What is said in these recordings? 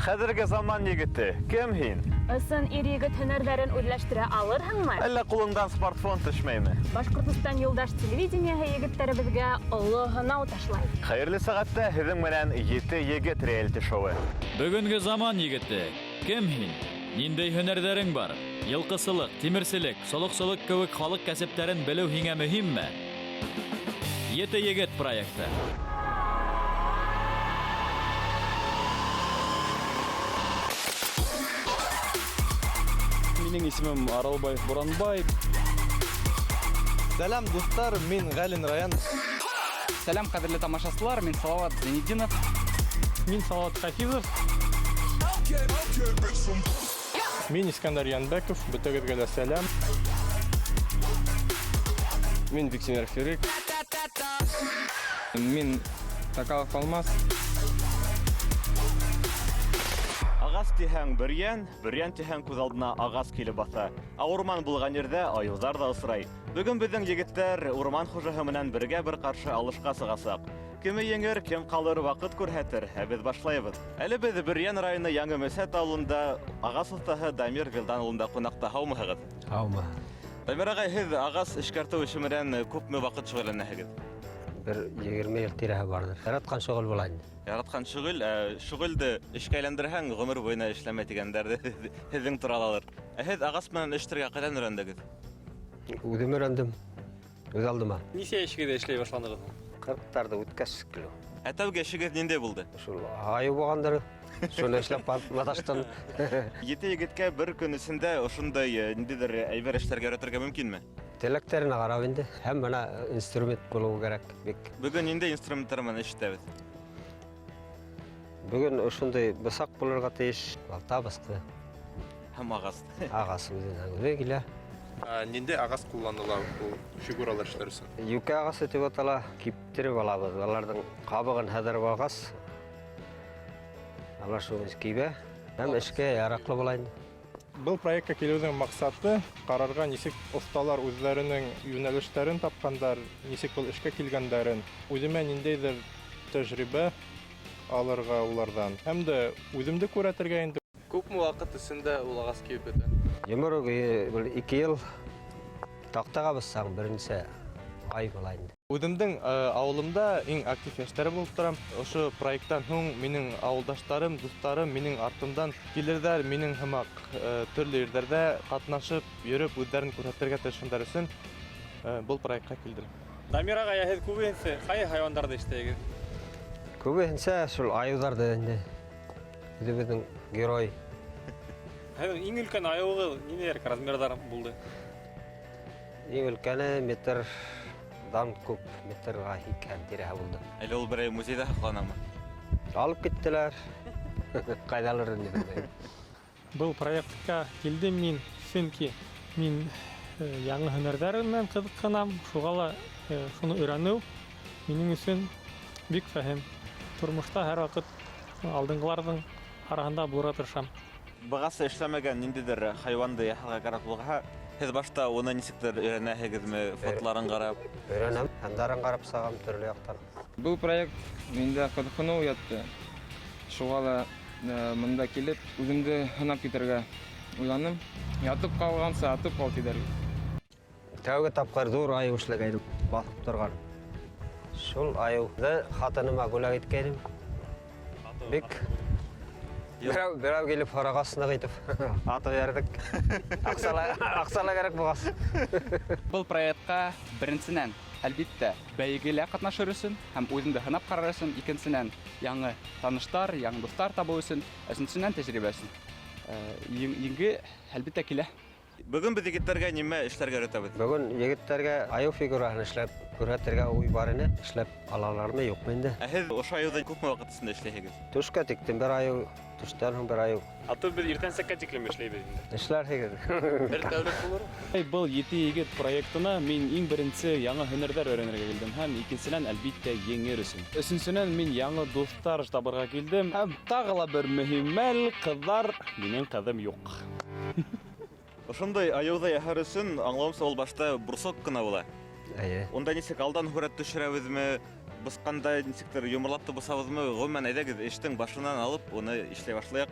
Хәзерге заман егете, кем һин? Ысын ир-егет һөнәрләрен үзләштерә алырһыңмы? Әллә кулыңдан смартфон төшмәйме? Башкортстан юлдаш телевидениеһы егетләребезгә олы һынау ташлай. Хәерле сәгатьтә һеҙҙең менән 7 егет реалити шоуы. Бөгөнгө заман егете, кем һин? Ниндәй һөнәрҙәрең бар? Йылҡысылык, тимерселек, солоҡсолоҡ кеүек халыҡ кәсептәрен белеү һиңә мөһимме? 7 егет проекты. Минең исемем Аралбаев Буранбай. Сәлам дуҫтар, мин Ғәлин Раян. Сәлам ҡәҙерле тамашасылар, мин Салауат Зәйнетдинов. Мин Салават Хафизов. Мин Искандар Янбәков. Бөтәгеҙгә лә сәлам. Мин Виксимир Ферик. Мин Такалов Алмаз. Ағас тиһәң бөрйән тиһәң күҙ алдына ағас килеп баҫа. Урман булған ерҙә айыуҙар да осрай. Бөгөн беҙҙең егеттәр урман хужаһы менән бергә бер ҡаршы алышҡа сығасаҡ. Кеме еңер, кем ҡалыр ваҡыт күрһәтер, ә беҙ башлайбыҙ. Әле беҙ Бөрйән районы Яңы Мәсәт ауылында ағас оҫтаһы Дамир Вилдан улында ҡунаҡта. Һаумыһығыҙ? Һаумы. Дамир ағай, һеҙ ағас эшкәртеү эше менән күпме ваҡыт шөғөлләнәһегеҙ? Бер 20 йыл тирәһе бардыр. Яратҡан шөғөл була инде. Яратҡан шөғөлдө эшкә әйләндерһәң, ғүмер буйына эшләмә тигәндәрҙе һеҙҙең туралалыр. Ә һеҙ ағас менән эшләргә ҡайҙан өйрәндегеҙ? Үҙем өйрәндем. Үҙ алдыма. Нисә эшкә эшләй башланығыҙ? 40-тарҙы үткәс килә. Ә тәүге эшегеҙ ниндәй булды? Шул айы булғандыр. Шуны эшләп маташтым. 7 егеткә бер көн эсендә ошондай ниндәйҙер әйбер эшләргә өйрәтергә мөмкинме? Теләктәренә ҡарап инде. Һәм бына инструмент булыуы кәрәк. Бик. Бөгөн ниндәй инструменттар менән эшләтәбеҙ? Бөгөн ошондай бысаҡ булырға тейеш. Балта бысҡы. Һәм ағас. Ағас үҙенә килә. Ниндәй ағас ҡулланыла ул фигуралар эшләр өсөн? Юкә ағасы тип атала. Киптереп алабыҙ. Аларҙың ҡабығын һыҙырып алғас, алар шуны кибә. Һәм эшкә яраҡлы була инде. Был проектка килеүҙең маҡсаты ҡарарға, нисек оҫталар үҙҙәренең йүнәлештәрен тапҡандар, нисек был эшкә килгәндәрен, үҙемә ниндәйҙер тәжрибә алырға уларҙан. Һәм дә үҙемде күрәтергә инде. Күпме ваҡыт эсендә ул ағас кибеп бөтә? Йомро 2 йыл таҡтаға баҫсаң беренсе ай була инде. Үҙемдең ауылымда иң актив йәштәре булып торам. Ошо проекттан һуң минең ауылдаштарым, дуҫтарым минең артымдан килерҙәр, минең һымаҡ төрлө ерҙәрҙә ҡатнашып, йөрөп, үҙҙәрен күрһәтергә тырышҡандар өсөн был проектҡа килдем. Дамир ағай, һеҙ күбеһенсә ҡайһы хайуандарҙы эшләйегеҙ? Күбеһенсә шул айыуҙарҙы инде. Үҙебеҙҙең герой. Һеҙҙең иң өлкән айыуығыҙ ниндәйерәк размерҙар булды? Иң өлкәне метрдан күп, метрға һикән тирәһе булды. Әле ул берәй музейҙа һаҡланамы? Алып киттеләр. Ҡайҙалыр инде белмәйем. Был проектка килдем мин, сөнки мин яңы һөнәрҙәр менән ҡыҙыҡһынам. Шуға ла шуны өйрәнеү минең өсөн бик фәһем. Тормошта һәр ваҡыт алдыңғыларҙың араһында булырға тырышам. Бығаса эшләмәгән ниндәйҙер хайуанды яһарға кәрәк булһа, һеҙ башта уны нисектер өйрәнәһегеҙме, фотоларын ҡарап? Өйрәнәм, һәндәрен ҡарап сағам төрлө яҡтан. Был проект миндә ҡыҙыҡһыныу уятты. Шуға ла мында килеп, үҙемде һынап китергә уйланым. Ятып ҡалғанса, атып ҡал тиҙәр. Тәүге тапҡыр ҙур айыу эшләгәйнем, баҫып торған. Шул айыуҙы хатыныма бүләк иткәйнем. Бик берәү килеп һорағасны итеп атып ярдык. Аҡсала кәрәк булғас. Был проектҡа беренсенән, әлбиттә, бәйгелә ҡатнашыр өсөн һәм үҙемде һынап ҡарар өсөн, икенсенән яңы таныштар, яңы дуҫтар табыу өсөн, өсөнсөнән тәжрибә өсөн. Еңге әлбиттә килә. Бөгөн беҙ егеттәргә нимә эшләргә өйрәтәбеҙ? Бөгөн егеттәргә айыу фигураһын эшләп күрһәтергә уй бар ине. Эшләп алалармы, юҡмы инде? Ә һеҙ ошо айыуҙы күпме ваҡыт эсендә эшләйһегеҙ? Төшкә тиктем бер айыу, төштән һуң бер айыу. Атып беҙ иртәнсәккә тиклем эшләйбеҙ инде. Эшләрһегеҙ. Бер тәүлек булыр. Был 7 егет проектына мин иң беренсе яңы һөнәрҙәр өйрәнергә килдем һәм икенсенән әлбиттә еңер өсөн. Өсөнсөнән мин яңы дуҫтар табырға килдем һәм тағы ла бер мөһим мәл, ҡыҙҙар, минең ҡыҙым юҡ. Ошондай айыуҙы яһар өсөн аңлауымса ул башта брусок ҡына була. Әйе. Унда нисек алдан һүрәт төшөрәбеҙме, бысқанда нисектер юморлатты бысабызмы, гомумән әйдәгез эштең башынан алып, уны эшләй башлыйк.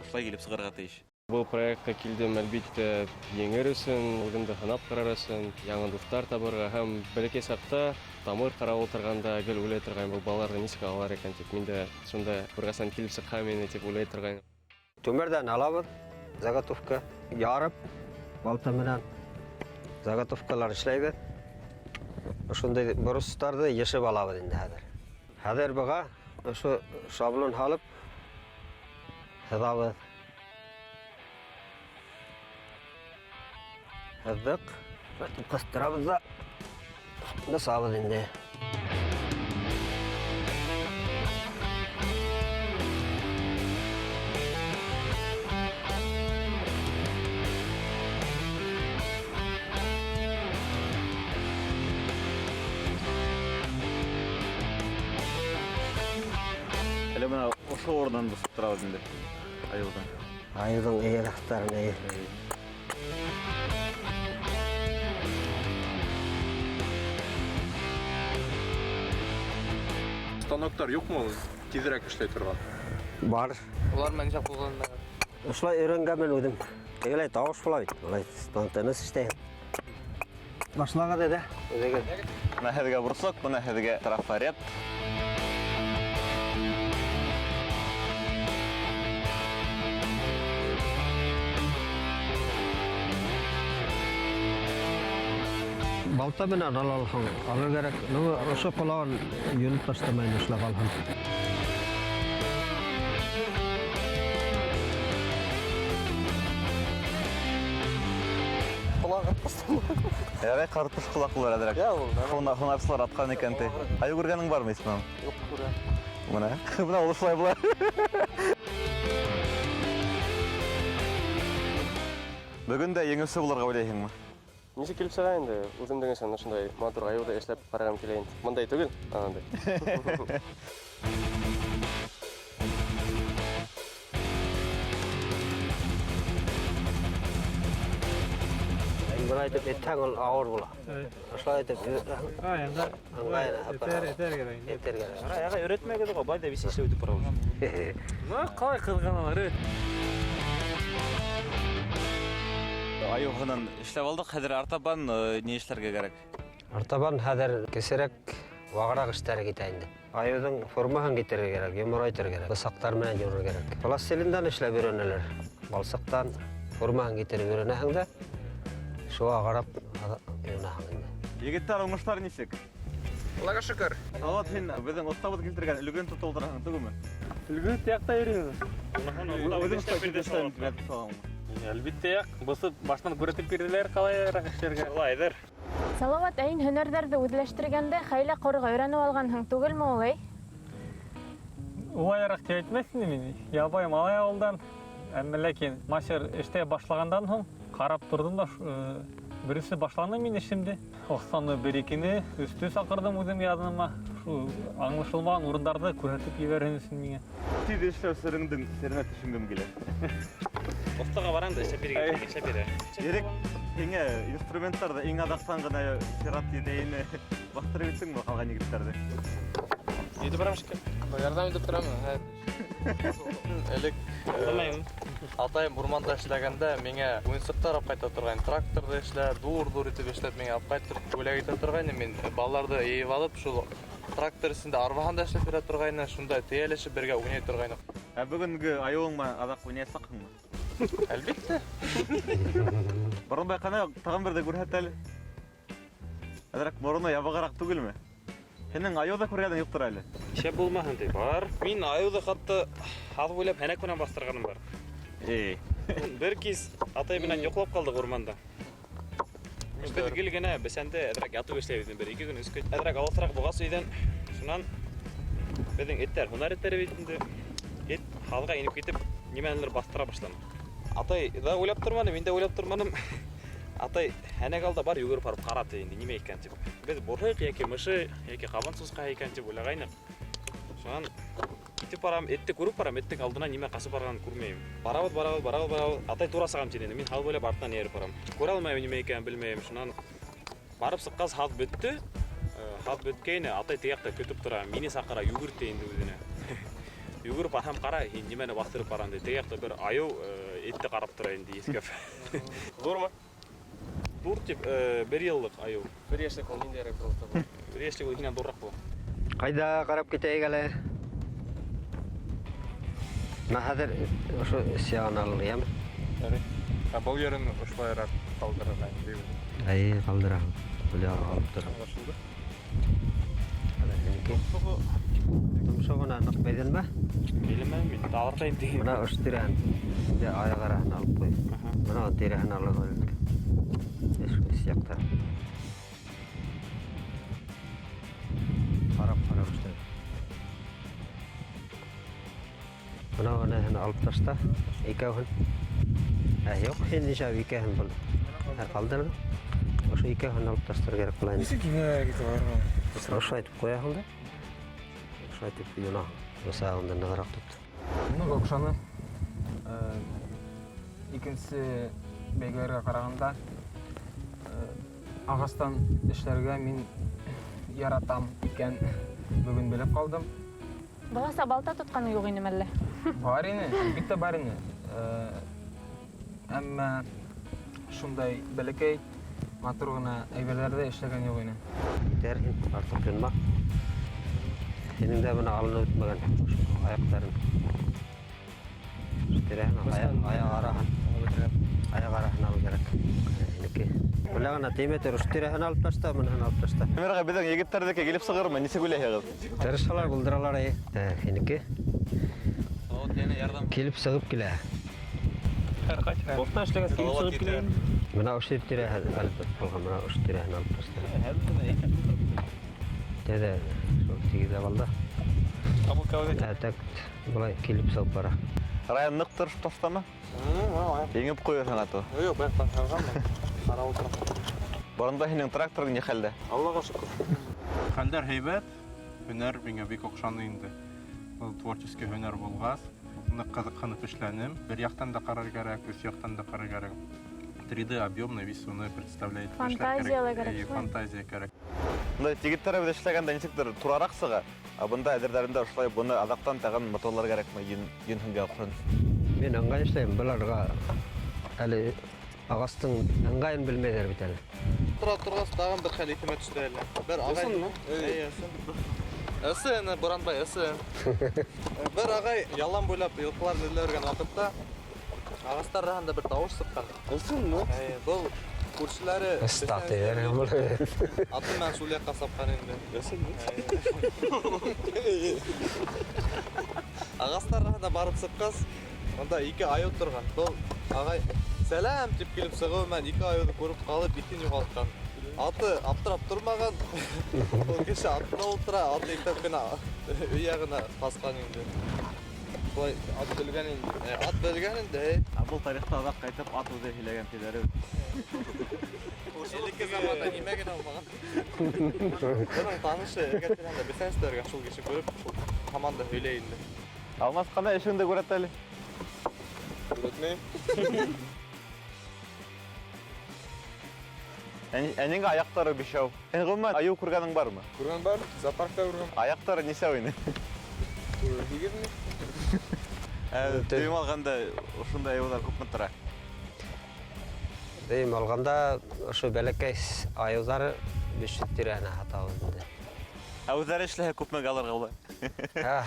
Шулай килеп сыгырга тиеш. Бұл проектқа келдім, әлбетте еңер өсін, өзімді хынап қарар өсін, яңы достар табырға, һәм бәлеке сақта тамыр қарап отырғанда гел ойлай тұрған бұл балаларға нисек алар екен деп, мен де сонда бірғасан келіп сыққа мені деп ойлай тұрған. Төмерден алабыз, заготовка ярып, балта менен заготовкалар эшләйбез. Ошондай бурыстарды ешеп алабыз инде хәзер. Хәзер буга ошо шаблон алып хәзабыз. Хәзек, кыстырабыз да басабыз инде. Әле менә ошо орыннан бысып торабыз инде. Аюлдан. Айылдың аяқтарына Станоктар юк му? Тизрәк эшләй торган. бар. Улар мәнҗә кулланды. Ошолай өйрәнгәнмен үзем. Тегеләй тавыш була бит. Болай стантаныс эштәйм. Башлага диде. Үзегез. Менә һәзгә бурсак, менә һәзгә трафарет. Балта менән алалһың. Алыр кирәк. Ну, ошо кулан юнып таштамайын эшләп алһам. Ярай, картуш кулаклар әдерәк. Хунарсылар аткан икән ти. Аю күргәнең бармы, Исмам? Юк, күрә. Менә, менә ул шулай була. Бүген дә еңүсе булырга уйлыйсыңмы? Нисек келіп сыға енді, өзімдің сен ошындай матур аюда эшләп қарағым келейін. Мындай түгел, анандай. Бuna айтып, еттен ол ауыр бола. Ошолай айтып, Енді етер керек. еттер керек. Аяға өретмегеді ғой, байда бесе ішлеу өтіп барауыз. Қалай қызғаналар, Аю хынан эшләп алдык, хәзер артабан не эшләргә кирәк? Артабан хәзер кесерәк вагырак эшләре китә инде. Аюдың формаһын китерергә кирәк, йомырайтырга кирәк. Бысактар менән йомырга кирәк. Пластилиндан эшләп өйрәнәләр. Балсыктан формаһын китереп өйрәнәһең дә, шуга карап йомнаһың инде. Егеттәр уңышлар нисек? Аллага шөкер. Алат һин безнең остабыз килтергән үлген тутылдыраһың түгелме? Үлгі тияқта үйреніңіз. Үзең эшләп Әлбетте яқ, бұсы башынан күретіп берділер қалай рақыштерге. Лайдыр. Салават әйін һөнәрҙәрҙе үҙләштергәндә хәйлә ҡорға өйрәнеп алғанһың түгелме улай? Улайырақ те әйтмәсін мен. Ябай малай ауылдан, әмі ләкин мастер эштә башлагандан һуң қарап тұрдым да бірісі башланы мен ішімде. Оқтаны бір-екені үсті сақырдым өзім ядыныма. Аңлышылмаған орындарды көрсетіп еберген үшін меңе. Тиз эшләү сиреңдең серенә төшенгем килә. Остаға барам да эшләп бирә. Ерек еңә инструментларда иң адактан гына сират идеяны бастырып итсеңме калган егеттерде? Еді барам шыққа. Ярдәм итеп торамын. Элек атайым урманда эшләгәндә миңа уенсыктар алып кайта торган, тракторда эшләп, дур итеп эшләп миңа алып кайтып бүләк итә торган. Мин балаларды йыйып алып, шул трактор өстендә арбаганда эшләп бирә торган, шунда тиялешеп бергә уйный торган. Ә бүгенге аюыңма адак уйнайсакмы? Әлбәттә. Борын байкана тагын бер дә күрһәт әле. Әдрәк мороны ябыгарак түгелме? Һинең аюда күргәнең юктыр әле. Шәп булмаһын ди. Бар. Мин аюды хатта хат буйлап һәнәк менән бастырганым бар. Бер кис атай менән йоклап калдык урманда. Без гел генә бесәндә әдрәк ятып эшләйбез бер-ике көн үскәч. Әдрәк алысрак бугас өйдән шуннан безнең эттәр, һунар эттәре бит инде. Эт халга инеп китеп, нимәнелер бастыра башлады. Атай да уйлап тормады, мин дә уйлап тормадым. Атай һәнәк алда бар йөгереп барып карады инде нимә икән дип. Без борык яки мышы яки кабан суска икән дип уйлагайнык. Шуннан китеп барам, этте күреп барам, эттең алдына нимә касып барганын күрмәйм. Барабыз. Атай тура сагам тине. Мин хал буйлап артынан ереп барам. Күрә алмайм нимә икән, белмәйм. Шуннан барып сыккас хат бетте. Хат бүткәйне, атай тияқта көтіп тұра, мені сақыра югіртте енді өзіне. Югіріп атам қара, немені бақтырып баранды. Тияқта бір айу етті қарап тұра енді ескеп. Зор ма? Дур тип, бір елдік айу. Бір ештік ол ниндерек болды. Бір ештік ол хинен дұррақ бұл. Қайда қарап кетейік әлі? Мәхәдір ұшы сияғын алыр, ем? Бұл ерін ұшылайырақ қалдырырайын деймін. Әй, қалдырағым. Бұл яғы қалып тұрам. Тұмшығына нық беділмә? Білімі, мен дағыртайын дейін. Мұна ұш тирән. Аяғарағын алып қой. Мұна тирән алып қой. Ешкі сияқтар. Қарап ұштай. Мұна оны алып ташта. Екеуін. Yok, hindi siya ikahan pala. Kaldır mı? O şu ikahan alıp taşlar gerek pala. Nisi kime gitu var? O şu ayıp koya halde. O şu ayıp yuna. O sağında ne kadar tut. Bunu kokşanı ikincisi beyglerге қарағанда ағастан эшләргә мин яратам икән бүген белеп калдым. Баласа балта тотканы юк инде мәллә. Бар ине, әлбәттә бар ине. Әмма шундай бәләкәй матур гына әйберләрдә эшләгән юк ине. Derhin artık yunma. Senin de bana alını ötmegen. Ayakların. Direhen ayak arahan. Ayak arahan al gerek. Niki. Kulağına timeter direhen alıp taşta, bunu alıp taşta. Ömer'e bizden yigitler'deki gelip sığır mı? Nisi güleyiğiz? Tersalar buldıralar ay. Niki. Kelip sığıp gile. Бохта эшләгән килеп сыгып киләйин. Мына ошо тирәһен алып булган, мына ошо тирәһен алып ташлар. Дәдә, шул тигеҙә балда. Абу кавда. Так, булай килеп сыгып бара. Район нык тырышып тастама? Еңеп қойырсың аты. Yok, ben kalkamam. Kara oturam. Бұрында һинең тракторың не хәлдә? Аллаға шүкір. Хәлдәр һәйбәт, һөнәр миңа бик оҡшаны инде. Был творческий һөнәр булғас, ныҡ ҡыҙыҡһынып эшләнем. Бер яҡтан да ҡарар кәрәк, өс яҡтан да ҡарар кәрәк. 3D объемный весь уны представляет. Фантазиялы кәрәк. Фантазия кәрәк. Бында тигеттәребез эшләгәндә нисектер турарак сыга. Бында әҙерҙәрендә ошолай буны аҙаҡтан тагын моторлар кәрәкме? Йөнһөнгә оҡшан. Мен ыңғай эшләйем, быларға әле ағастың ыңғайын белмәйҙәр бит әле. Тора торғас, тағын бер хәл итемә төштө әле. Бер ағай. Ысын, Буранбай, ысын. Бер ағай ялан буйлап йылҡыларны эҙләүгән ваҡытта ағастар араһында бер тауыш сыҡҡан. Ысынмы? Был күршеләре Статыйҙар был. аты менән шул яҡҡа сапҡан инде. Ысынмы? Ағастар араһына барып сыҡҡас, онда ике айыу торған. Был ағай сәләм тип килеп сығыу менән ике айыуҙы күреп ҡалып, итен юғалтҡан. Аты аптырап тормаған. Ул кеше атына ултыра, аты иптәп кенә өй яғына басҡан инде. Шулай ат белгән инде. Ат белгән инде. Был тарихта аҙаҡ ҡайтып ат үҙе һөйләгән тиҙәре. Элекке заманда нимә генә булмаған. Бының танышы эгәтеләндә бесәнстәргә шул кеше күреп, һаман да һөйләй инде. Алмас ҡана эшеңде күрәт әле? Күрәтмәй. Әнеңгә аяҡтары бишәү. Һин ғөмүмән айыу күргәнең бармы? Күргән бар, зоопаркта күргән. Аяҡтары нисәү ине? 20 Дөйөм алғанда ошондай айыуҙар күпме тора? Дөйөм алғанда ошо бәләкәй айыуҙары 500 тирәһенә һатабыҙ инде. Үҙҙәре эшләһә күпмегә алырға була?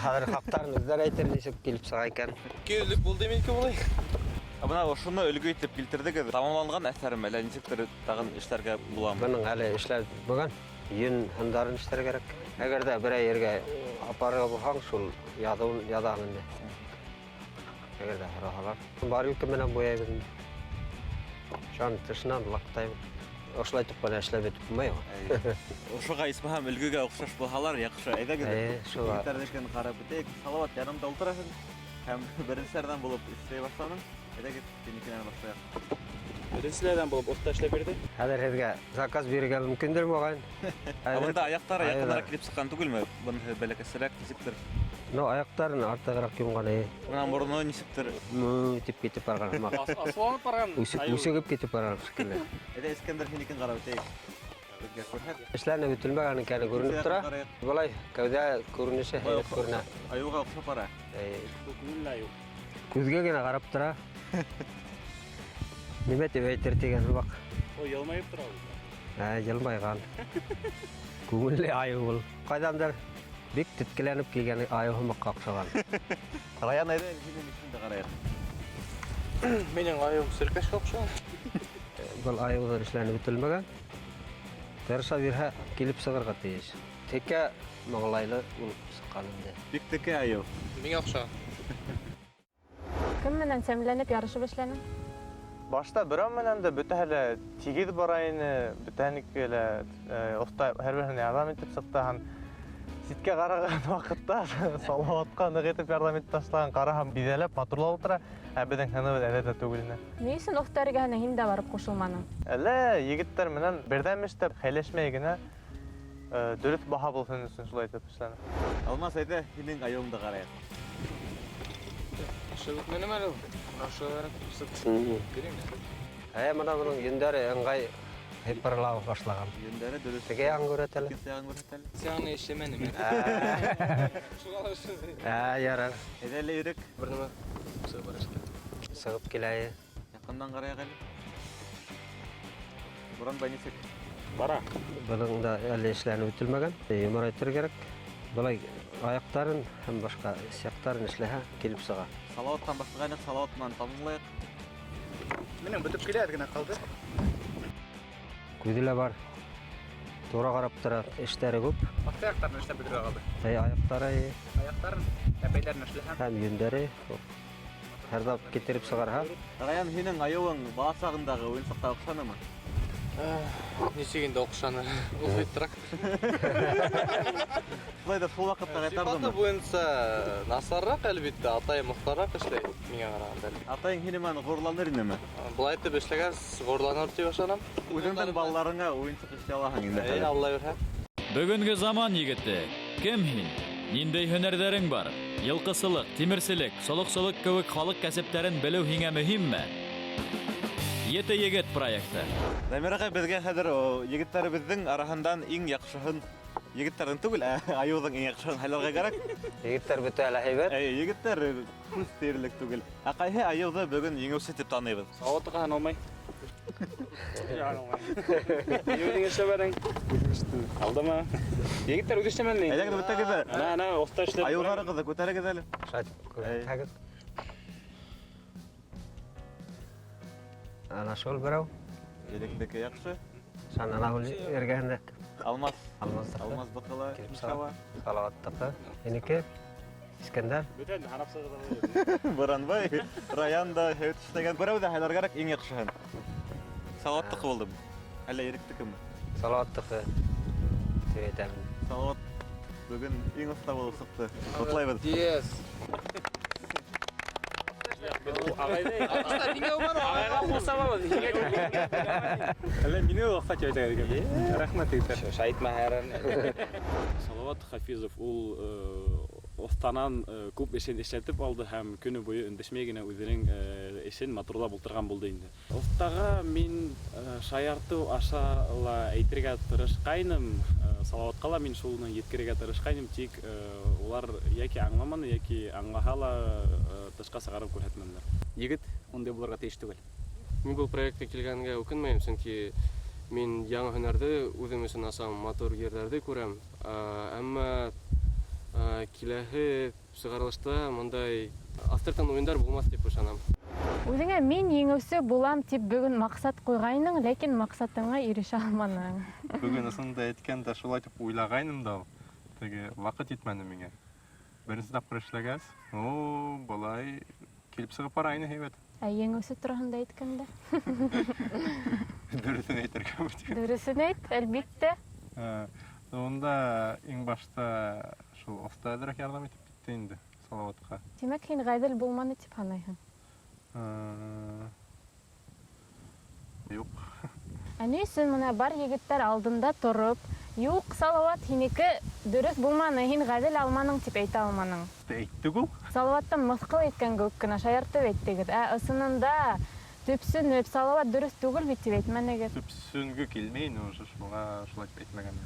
Хәҙер хаҡтарын үҙҙәре әйтер нисек килеп сыға икән. 200 булды минеке булай. Бына ошоно өлгө итеп килтердегеҙ. Тамамланған әҫәрме, әллә нисектер тағын эшләргә буламы? Бының әле эшләр булған. Йөн һындарын эшләр кәрәк. Әгәр дә берәй ергә апарырға булһаң, шул яҙаң инде. Әгәр дә һораһалар. Бар юлка менән буяйбыҙ инде. Шан тышынан лаҡтайбыҙ. Ошолай итеп кенә эшләп етеп булмай ул. Ошоға исмаһам өлгөгә оҡшаш булһалар, яҡшы. Әйҙәгеҙ. Шуға. Егеттәрҙекен ҡарап бөтәйек. Салауат, янымда ултыраһың. Һәм беренселәрҙән булып эшләй башланың. Әйҙәгеҙ, һинекенән башлайыҡ. Беренселәрҙән булып оҫта эшләп бирҙе. Хәҙер һеҙгә заказ бирергә мөмкиндер моғайын. Бында аяҡтары яҡыныраҡ килеп сыҡҡан түгелме? Быныһы бәләкәсерәк, нисектер. Но аяҡтарын артығыраҡ йомған. Бына мороно нисектер. Тип китеп барған. Асланып барған. Үсегеп китеп барған шикелле. Әйҙә Искәндәр һинекен ҡарап үтәйек. Безгә күрһәт. Эшләрне бөтелмәгән икәне күренеп тора. Болай кәүдә күренеше һәйбәт күренә. Аюга охшап бара. Күзгә генә карап тора. Нимә дип әйтер дигән вак. О, елмайып тора ул. Елмайган. Күңелле аю ул. Кайдандыр бик теткеләнеп килгән аю һымакка охшаган. Раян әйдә һинең исемдә караят. Менің айым сөлкәш оқшы. Бұл аюлар эшләрне бөтелмәгән. Тырыша бирһә килеп сыгырга тиеш. Текә маңлайлы ул сыккан инде. Бик текә аю. Миңа оқша. Кем менән сәмләнеп ярышып эшләнең? Башта бірам менен де бөтәһеле тигез барайыны, бөтәһенекеле оста һәрберсенә ярдәм итеп сыкты. Ситкә караган вакытта Салаватка нык итеп ярдәм итеп ташлаган караһам биҙәләп матурлап утыра. Безнең ханыбыз әдәтә түгел ине. Ни өсөн Охтарга һин дә барып кушылманың? Әллә егеттәр менән бердәм эштәп хәйләшмәй генә дөрес баһа булсын өчен шулай итеп эшләнә. Алмас әйдә һинең аюыңды караят. Шыбык менем әле ул. Ашылар кысып. Моны буның йөндәре ыңгай хиппарлау башлаган. Йөндәре дөрес. Теге аңгырат әле. Кесәң күрһәтәл. Сәгъне эшләмәнем. Шугал өчен. Ярар. Әйдә лирик. Бер нимә Сыгып килә. Якындан караyak әле. Буран байнисек. Бара. Буның да әле эшләрне бөтелмәгән. Юмор әйтер кирәк. Булай аяктарын һәм башка сяктарын эшләһә килеп сыга. Салаваттан башлаган салаватман тамамлайык. Менің бүтіп келеді генә калды. Күҙе лә бар. Тура карап тора, эштәре күп. Аяктарын эшләп бетерә калды. Аяктары Аяктарын, тәпәйләрен эшләһәм. һәм йөндәре һәрдап китереп сыгарга. Раян һинең аюың бала сагындагы уенсыкка охшанымы? Ничек инде оқшаны? Ул бит трактор. Шулай да шул вакытта Сифаты кайтардымы? буенча насаррак әлбиттә, атайым мохтаррак эшләй миңа караганда. Атайың һинең горланыр инеме? Булай итеп эшләгән горланыр дип ышанам. Үзеңнең балаларыңа уенсык эшләй алаһың инде. Әй, Алла бирһә. Бүгенге заман егете. Кем һин? Ниндәй һөнәрләрең бар? Йылкысылык, тимерселек, солык-солык кебек халык кәсепләрен белү һиңа мөһимме? Ете егет проекты. Замирага безгә хәзер егетләребезнең араһындан иң яхшыһын егетләрнең түгел, аюның иң яхшыһын хәйләргә кирәк. Егеттәр бөтә әле һәйбәт. Егетләр күз тиерлек түгел. Кайһы аюны бүген еңүче дип таныйбыз. Салаватка алмай. Юлиң эшләбәрең. Алдыма. Егеттер үз эшләмәле. Әйдә бөтәгез. Ана оста эшләп. Аюларыгызны күтәрегез әле. Шат. Тагыз. Ана шул берәү. Електеке яхшы. Санана ул эргәһендә. Алмас. Алмас. Алмас бакыла. Салават. Салаваттыкы. Энеке. Искәндәр. Бүтән харап сыгыда. Буранбай. Раян да һәйт эшләгән берәү дә хәйләргә кирәк иң яхшыһын. Салаваттык булдым. Әллә еректекеме? Салаваттыкы. Тәйтәм. Салават бүген иң оста булып сыкты. Котлайбыз. Yes. Әллә мине вакыт әйтә дигән. Рәхмәт әйтә. Шайтма һәрән. Салават Хафизов ул останан күп эшен эшләтеп алды һәм көне буе өндәшмәй генә үзенең эшен матурлап утырган булды инде. Остага мин шаярту аша ла әйтергә тырышкайным, Салаватка ла мин шуны yetkерергә тырышкайным, тик улар яки аңламаны, яки аңлаһа ла тышка сыгарып күрһәтмәделәр. Егет ондай булырга тиеш түгел. Мин бұл проектка килгәнгә үкенмәйм, чөнки мин яңа һөнәрде үзем өчен асам, матур ерләрде күрәм. Әмма киләһе чыгарылышта мондай автордан уендар булмас дип ышанам. Үзеңә мин еңүсе булам дип бүген максат куйгайның, ләкин максатыңа ирешә алманың. Бүген ысында әйткәндә шулай дип уйлагайным да, теге вакыт итмәде миңа. Беренче тапкыр эшләгәс, болай килеп сыгып бара ине һәйбәт. Еңүсе турында әйткәндә. Дөресен әйтергә мөмкин. Дөресен әйт, әлбиттә. Онда иң башта шул остадрак ярдәм итеп китте инде Салаватка. Димәк, һин гадел булманы дип һанайһың. Юк. Ни өсөн менә бар егеттәр алдында торып, юк, Салават һинеке дөрес булманы, һин гадел алманың дип әйтә алманың. Әйттек ул. Салаваттан мыскыл иткән кебек кенә шаяртып әйттегез. Ысынында Төпсөнөп, Салават дөрес түгел бит дип әйтмәнегез. Төпсөнгө килмей, шуңа шулай әйтмәгән.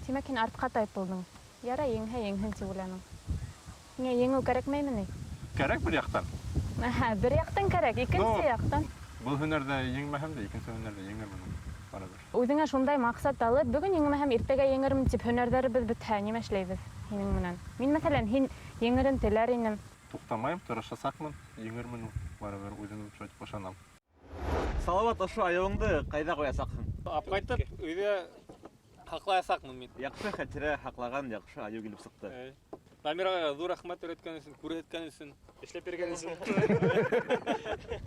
Тимәк, һин артка тайпылдың. Яра, еңһен тип уйланың. Һиңә еңү кәрәкмәйме ни? Кәрәк бер яктан. Бер яктан кәрәк, икенче яктан. Бу һөнәрдә еңмәһәм дә, икенче һөнәрдә еңермен. Барыбер. Үзеңә шундай максат алып, бүген еңмәһәм, иртәгә еңермен дип һөнәрдәребез бетһә, нимә эшләйбез һинең менән? Мин, мәсәлән, һин еңерен теләр инем. Туктамайм, тырышасакмын, еңермен барыбер үзем шулай дип ышанам. Салават, ошо аяуыңды кайда куясаксың? Апкайтып, өйдә хаклаясакмын мин. Яхшы Хәтирә хаклаган, яхшы аяу килеп сыкты. Дамирага зур рәхмәт өйрәткән өчен, күрсәткән өчен, эшләп биргән өчен.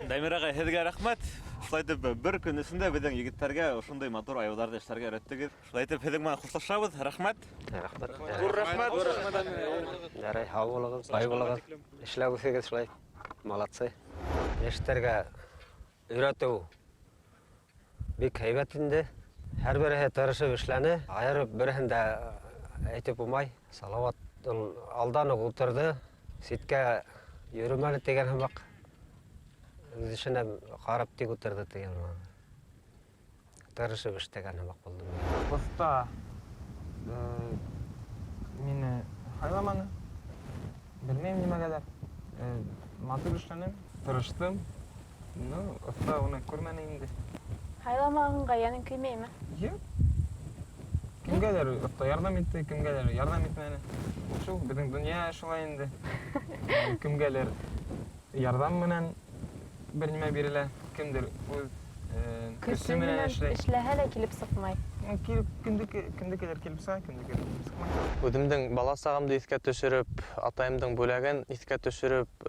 Дамир агай, һеҙгә рәхмәт. Шулай итеп, бер көн эсендә безнең егеттәргә ошондай матур аяуларҙы эшләргә өйрәттегеҙ. Шулай итеп, һеҙҙең менән хушлашабыҙ. Рәхмәт. Рәхмәт. Ҙур рәхмәт. Ярай, һау булығыз, бай булығыз. Эшләгеҙ шулай. Молодцы. Йәштәргә өйрәтеү бик һәйбәт инде. Һәр береһе тырышып эшләне. Айырып береһен дә әйтеп булмай. Салават алдан ук ултырды. Ситкә йөрөмәне дигән һымак. Үз эшенә ҡарап тик ултырды дигән. Тырышып эшләгән һымак булды. Оста мине хайламаны. Белмәйем нимәгәлер. Матур эшләнем, тырыштым. Оста уны күрмәне инде. Хайламағанға яның көймәйме? Юк. Кемгәлер оста ярдәм итте, кемгәлер ярдәм итмәне. Шул безнең дөнья шулай инде. Кемгәлер ярдәм менән бер нимә бирелә, кемдер үз көсө менән эшләй. Эшләһә дә килеп сыҡмай. Кемдекелер килеп сыға, кемдекелер килеп сыҡмай. Үҙемдең бала сағымды иҫкә төшөрөп, атайымдың бүләген иҫкә төшөрөп,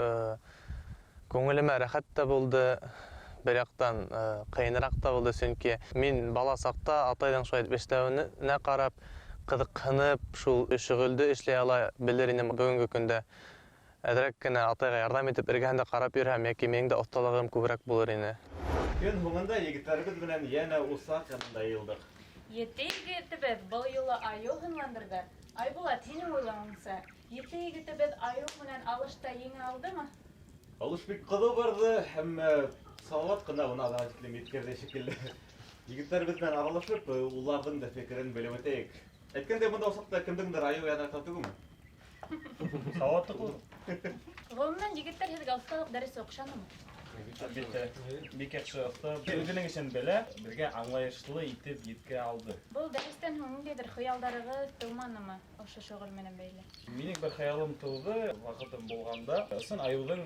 күңелемә рәхәт тә булды. Бер яҡтан ҡыйыныраҡ та булды, сөнки мин бала саҡта атайҙың шулай эшләүенә ҡарап, ҡыҙыҡһынып, шул шөғөлдө эшләй ала белер инем. Бөгөнгө көндә әҙерәк кенә атайға ярҙам итеп, эргәһендә ҡарап йөрһәм, йәки минең дә оҫталығым күберәк булыр ине. Көн һуңында егеттәребеҙ менән йәнә усаҡ янында йыйылдыҡ. Ете егетебеҙ был юлы айыу һынландырҙы. Айбулат, һинең уйлауыңса, ете егетебеҙ айыу менән алышта еңә алдымы? Алыш бик ҡыҙыу барҙы һәм Салават ҡына уны аҙға тиклем еткерҙе шикелле. Егеттәребеҙ менән аралашып, уларҙың да фекерен белеп үтәйек. Әйткәндәй, бында усаҡта кемдеңдер айыу янында түгелме? Салаваттыҡ ул. Ғөмүмән, егеттәр һеҙгә оҫталыҡ дәресе оҡшанымы? Бик яҡшы оҫта. Үҙенең эшен белә, бергә аңлайышлы итеп еткә алды. Был дәрестән һуң ниндәйҙер хыялдарығыҙ тыуманымы ошо шөғөл менән бәйле? Минең бер хыялым тыуҙы, ваҡытым булғанда, ысын айыуҙың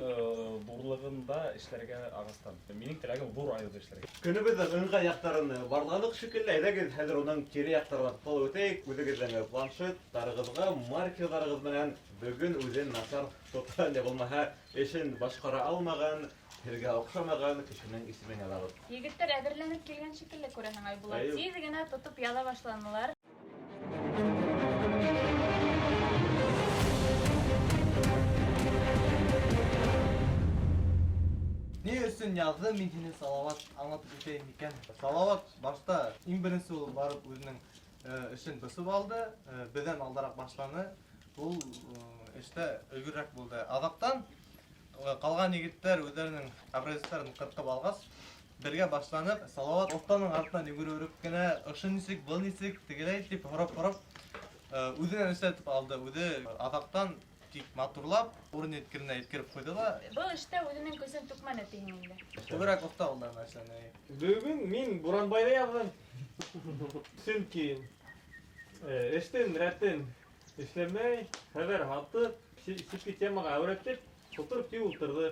ҙурлығында эшләргә ағастан. Минең теләгем ҙур айыуҙы эшләргә. Көнөбөҙҙөң ыңғай яҡтарын барланыҡ шикелле, әйҙәгеҙ хәҙер уның кире яҡтарына туҡталып үтәйек. Үҙегеҙҙең планшеттарығыҙға маркерҙарығыҙ менән бөгөн үҙен насар тотҡан, йә булмаһа эшен башҡара алмаған, һеҙгә оҡшамаған кешенең исемен яҙабыҙ. Егеттәр әҙерләнеп килгән шикелле күрәһең, Айбулат. Тиҙ генә тотоп яҙа башланылар. Ни өсөн яҙҙы мин һине Салават аңлатып үтәйем икән? Салават башта иң беренсе ул барып үҙенең эшен бысып алды, беҙҙән алдараҡ башланы. Ул эштә өлгөрөрәк булды. Аҙаҡтан ҡалған егеттәр үҙҙәренең образецтарын ҡырҡып алғас, бергә башланып, Салават оҫтаның артынан йүгереп кенә ошо нисек, был нисек, тегеләй тип һорап үҙенән эшләтеп алды. Үҙе аҙаҡтан тик матурлап, урын еткереп ҡуйҙы ла. Был эштә үҙенең көсөн түкмәне тиһең инде. Күберәк оҫта булды эшләне. Бөгөн мин Буранбайҙа яҙҙым. Сөнки эштең рәтен эшләмәй, хәбәр һатып, сике темаға әүрәтеп, тотороп тип ултырҙы.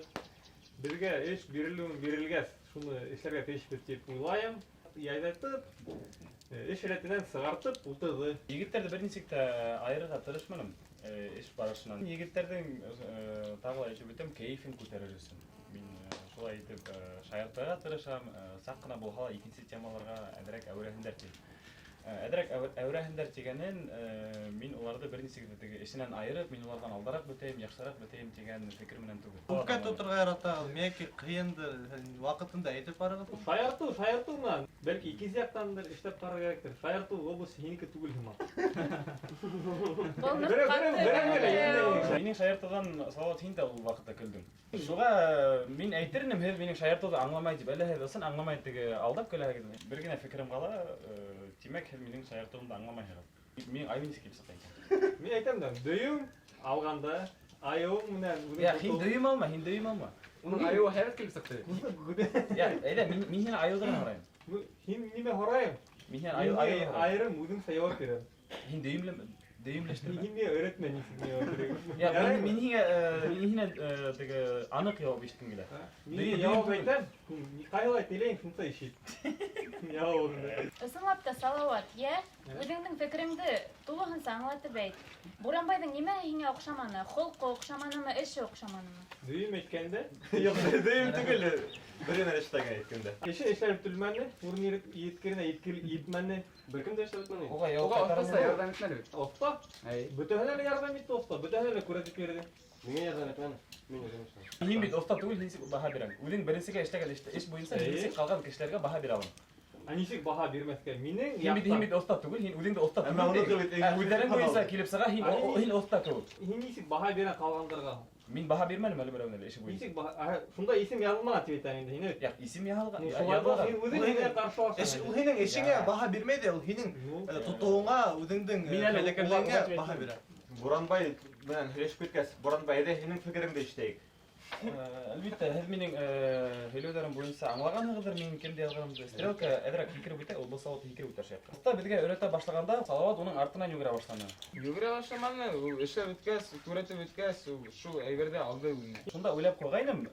Беҙгә эш бирелгәс, шуны эшләргә тейешбеҙ тип уйлайым. Яйҙатып, эш рәтенән сығартып ултырҙы. Егеттәрҙе бер нисек тә айырырға тырышманым эш барышынан. Егеттәрҙең тағы ла әйтеп үтәм, кәйефен күтәрер өсөн. Мин шулай итеп шаяртырға тырышам, саҡ ҡына булһа ла икенсе темаларға әҙерәк әүрәһендәр ти. Әҙерәк әүрәһендәр тигәнен, мин уларҙы бер нисек эшенән айырып, мин уларҙан алдараҡ бөтәйем, яҡшыраҡ бөтәйем тигән фекер менән түгел. Күпкә тоторға яратағыҙ, миәки ҡыйынды, ваҡытында әйтеп барығыҙ. Шаяртыу менән, бәлки икенсе яҡтандыр эшләп ҡарарға кәрәктер. Шаяртыу областы һинеке түгел һымаҡ. Минең Минең шаяртудан Салават һин дә ул вакытта көлдең. Шуга мин әйтернем, һез минең шаяртуды аңламай дип, әле һез ысын аңламай теге алдап көләһегез. Бер генә фикерем кала, тимәк һез минең шаяртуымды аңламайһығыз. Мин ай нисек килеп сыкты икән. Мин әйтәм да, дөйем алганда айыуың менән Я, һин дөйем алма, һин дөйем алма. Уның айыуы һәйбәт килеп сыкты. Я, әйдә, мин һине айылдан һорайм. Һин нимә һорайым? Мин һине айыл. Айрым үзең сәяв бирәм. Һин дөйемләштеме? Һин миңа өйрәтмә нисек миңа. Я, мин һине теге анык җавап ишеткем килә. Мин җавап әйтәм. Кайлай теләйм, шунда ишет. Җавабымны. Ысынлап та Салават, я үзеңнең фикереңде тулыгынса аңлатып әйт. Буранбайдың нимә һиңә охшаманы? Холкы охшаманымы, эше охшаманымы? Дөйем әйткәндә, Юк, дөйем түгел. Бер генә эштәгән әйткәндә. кеше эшләп тülмәне, урын еткеренә йитмәне. Беркем дә эшләтмәне. Уга Уга остасы ярдәм итмәде бит. Оста. Бөтәһенә ярдәм итте оста. Бөтәһенә күрәтеп бирде. Миңа ярдәм итмәне. Мин үзем эшләдем. Мин бит оста түгел, нисек баһа бирәм. Үзең беренчегә эшләгән эш буенча нисек калган кешеләргә баһа бирә алам. Нисек баһа бирмәскә? Минең Һин бит оста түгел, һин үзең дә оста Әмма түгел. уны бит Үзләрең буенча килеп сыга, һин оста түгел. Һин нисек баһа бирә калгандырга? Мин баһа бирмәдем әле берәүне эше буенча. Нисек баһа? Шунда исем язылмаган дип әйтәм инде. Һин Я, исем яһалган. Син үзең каршы алсаң. Ул һинең эшеңә баһа бирмәйди, ул һинең тотуыңа, үзеңнең Мин әле хәләкәтләреңә баһа бирә. Буранбай белән һөйләшеп киткәч, Буранбай, әйдә һинең фикереңде ишетәйек. Әлбәттә, һез минең һөйләүләрем буенча аңлаганыгыздыр, мин кемдә язганымды. Стрелка әдрәк фикер үтә, ул бу Салават фикер үтә шәп. Оста безгә өйрәтә башлаганда, Салават уның артыннан йөгерә башланы. Йөгерә башламаны, ул эшләп үткәс, күрәтеп үткәс, шул әйбердә алды үзенә. Шунда уйлап куйгайным,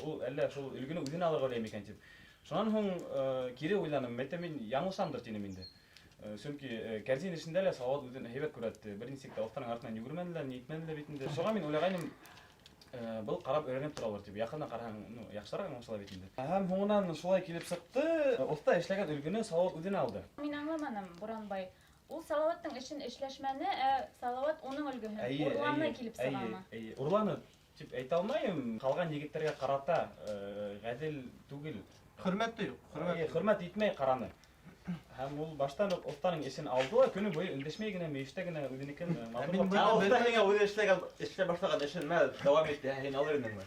ул әллә шул өлгене үзенә алырга уйлыйм икән дип. Шуннан һуң кире уйланым, мәтә мин яңылсамдыр дидем инде. Чөнки кәрзин эшендә лә Салават үзен һәйбәт күрәтте. Бер нисек тә останың артыннан йөгермәделәр, ни итмәделәр бит инде. Шуңа мин уйлагайным, был карап өйрәнеп торалар дип. Якыннан караһаң, яхшырак аңлашыла бит инде. Һәм һуңынан шулай килеп сыкты, оста эшләгән өлгене Салават үзенә алды. Мин аңламаным, Буранбай. Ул Салаваттың эшен эшләшмәне, Салават уның өлгеһен урланы килеп сыгамы? Урланы дип әйтә алмайм. Калган егетләргә карата гадел түгел. Хөрмәт юк, Хөрмәт итмәй караны. Һәм ул баштан ук останың эшен алды ва көне буе өндәшмәй генә, мөештә генә үзенекен матурлап. Оста һиңа үзе эшләп башлаган эшен мәл дәвам итте, һин алыр идеңме?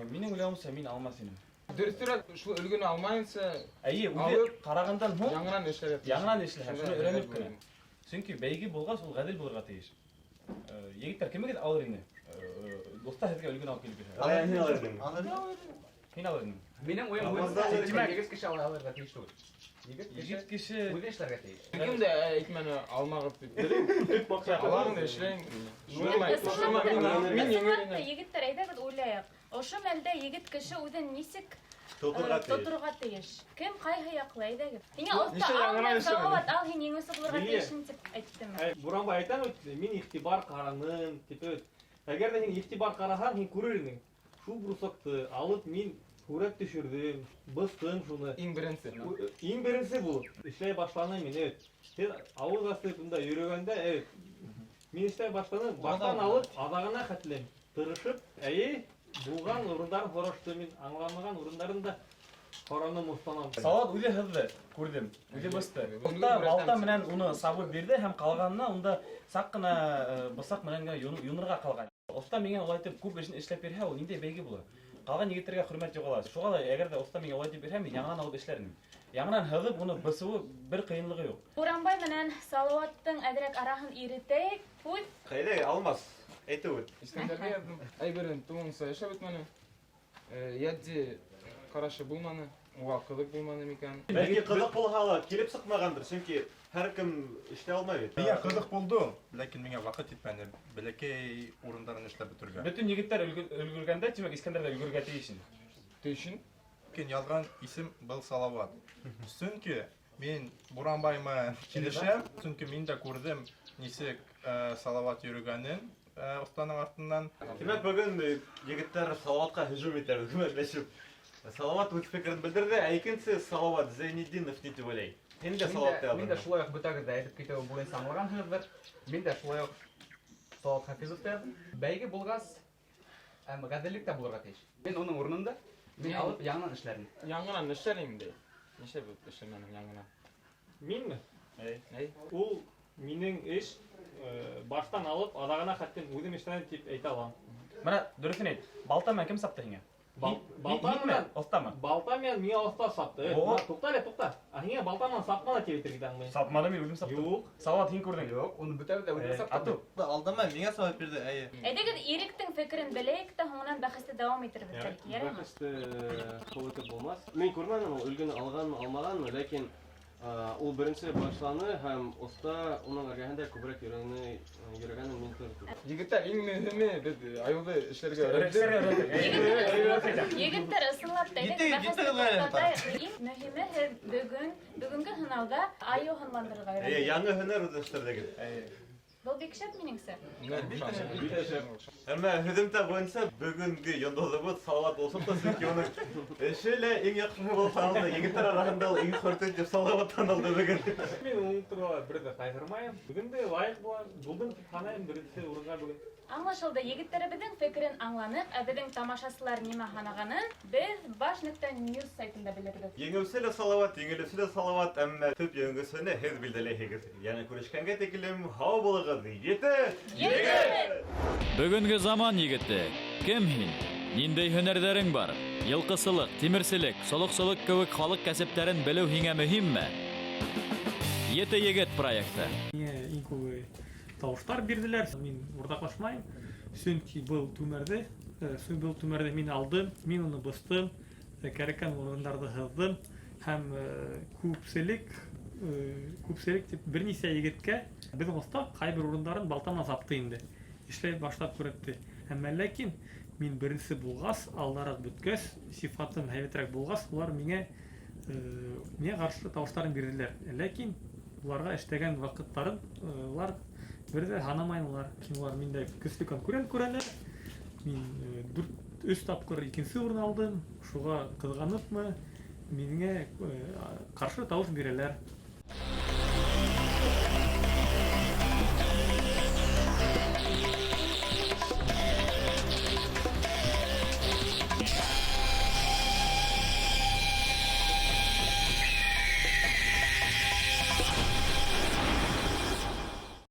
Минең уйлавымча мин алмас идем. Дөресрәк, шул өлгене алмаенча, Әйе, үзе карагандан һуң яңадан эшләп. яңадан эшләһә, шуны өйрәнеп кенә. Чөнки бәйге булгач ул гадел булырга тиеш. Егетләр кемгә алыр инде? Оста һезгә өлгене алып килеп бирә. Алай һин алыр идеңме? Һин алыр идең. Минең уем буенча егет кеше алырга тиеш түгел. Егет кеше Үзе эшләргә тиеш. Кем дә әйтмәне алмагып дип. Аларны да эшләйм. Мин Ысынлап егеттер, әйдәгез уйлайык. Ошо мәлдә егет кеше үзен нисек тотурга тиеш? Кем кайһы яклы, әйдәгез? Һиңа оста Салават, ал һин еңесе булырга тиешсең дип әйттеме? Буранбай әйтәм бит, мин игътибар караным, дип. Әгәр дә һин игътибар караһаң, һин күрер идең. Шу брусокты алып мин күрәп төшердем, быстым шуны. иң беренче. Иң беренче бу. Эшләй башланым мин, evet. Сен авыз астында йөргәндә, мин эшләй башланым, баштан алып, адагына хәтлем. Тырышып, булган урындарын караштым мин, аңламаган урыннарын караным устанам. Салават үзе һызды, күрдем. Үзе бысты. Оста балта менән уны сабып бирде һәм калганына унда сак кына бысак менән генә юнырга калган. Оста миңа улай итеп күп эшен эшләп бирһә, ул ниндәй бәйге булыр? Калган егетләргә хөрмәт югала. Шуга да әгәр дә оста миңа улай дип бирһә, мин яңадан алып эшләрмен. Яңадан һызып уны бысуы бер кыенлыгы юк. Буранбай менән Салаваттың әдрәк араһын иретәйек. Куй. Хәйдә, алмас. Әйтеп үт. Искәндәргә яздым. Әйберен туңса эшләп үтмәне. Ядди карашы булманы. Уга кызык булманы микән? Бәлки кызык булһа, килеп сыкмагандыр, чөнки һәркем эшләй алмый бит. Миңа кызык булды, ләкин миңа вакыт итмәде. Бәләкәй урындарын эшләп бетергә. Бөтен егетләр өлгергәндә, тимәк Искәндәр дә өлгергә тиешин. Тейшин. Кин язган исем был Салават. Чөнки мин Буранбайма килешәм, чөнки мин дә күрдем нисек Салават йөргәнен останың артыннан. Тимәк бүген егетләр Салаватка һөҗүм итәләр, гүмәкләшеп. Салават үз фикерен белдерде, ә икенче Салават Зәйнетдинов ни дип уйлый? Һин дә Салаватта Мин дә шулай ук бөтәгез әйтеп китәү буенча аңлаганһығыҙҙыр. Мин дә шулай ук Салават Хафизовты бәйге булгас, гаделлек тә булырга тиеш. Мин уның урынында мин алып яңынан эшләрмен. Яңадан эшләйм инде. Нишә бит эшләмәнем яңадан. Минме? Әй. Ул минең эш баштан алып, адағына хәттен үҙем эшләнем тип әйтә алам. Менә дөресен әйт. Балта менән кем сапты һиңа? Балта менән Остамы? Балта менән миңа оста сапты. Туҡта. Һиңә балта менән сапманы тип әйтергә аңлый. Сапмады, мин үзем саптым. Юк. Салават, һин күрдең? Юк, уны бөтәбез дә үҙебез саптык. Алдама, миңа сабап бирде, әйе. Әйдәгез, Иректең фекерен беләйек тә, һуңынан бәхәсте дәвам иттербез бәлки, яраймы? Бәхәсте хәүеф булмас. Мин күрмәдем ул өлгене алганмы, алмаганмы, ләкин ул беренче башланы һәм оста уның эргәһендә күбрәк йөрөгәнен мин күрдем. Егеттәр, иң мөһиме без аюлды эшләргә Егеттәр, ысынлап та әйдәгез, бәхәсте туктатайык. Иң мөһиме һеҙ бөгөнгө һынауҙа аю һынландырырға өйрәндегеҙ. Яңы һөнәр үҙләштерҙегеҙ. Был бик шәп минеңсә. Әммә һөҙөмтә буйынса бөгөнгө йондоҙыбыҙ Салауат булсын да, сөнки уның эше лә иң яҡшыһы булып танылды. Егеттәр араһында ул иң хөртөт дип Салауат танылды бөгөн. Мин уның турында бер дә ҡайғырмайым. Бөгөн дә лайыҡ булдым тип һанайым, беренсе урынға бөгөн. Аңлашылды, егеттәребеҙҙең фекерен аңланыҡ, ә беҙҙең тамашасылар нимә һанағанын беҙ Баш.Ньюс сайтында белербеҙ. Еңеүсе лә Салауат, еңелеүсе лә Салауат, әммә төп еңгесене һеҙ билдәләйһегеҙ. Яңы күрешкәнгә тиклем һау булығыҙ. Егет! Бөгөнгө заман егете. Кем һин? Ниндәй һөнәрҙәрең бар? Йылҡысылыҡ, тимерселек, солоҡсолоҡ кеүек халыҡ кәсептәрен белеү һиңә мөһимме? Ете егет проекты. Иң күбе тауыштар бирделәр. Мин уртаҡлашмайым. Сөнки был түмәрҙе мин алдым, мин уны быстым, кәрәккән урындарҙы һыҙҙым һәм күпселек тип бер нисә егеткә беҙҙең оста ҡайбер урындарын балтанан сапты инде. Эшләй башлап күрәтте. Әммә ләкин мин беренсе булғас, алдараҡ бөткәс, сифатым һәйбәтерәк булғас, улар миңә ҡаршы тауыштарын бирҙеләр. Ләкин уларға эштәгән ваҡыттарын улар бер ҙә һанамайым улар. Улар миндә көслө конкурент күрәләр. Мин 4-3 тапҡыр икенсе урын алдым. Шуға ҡыҙғаныпмы, миңә ҡаршы тауыш бирәләр.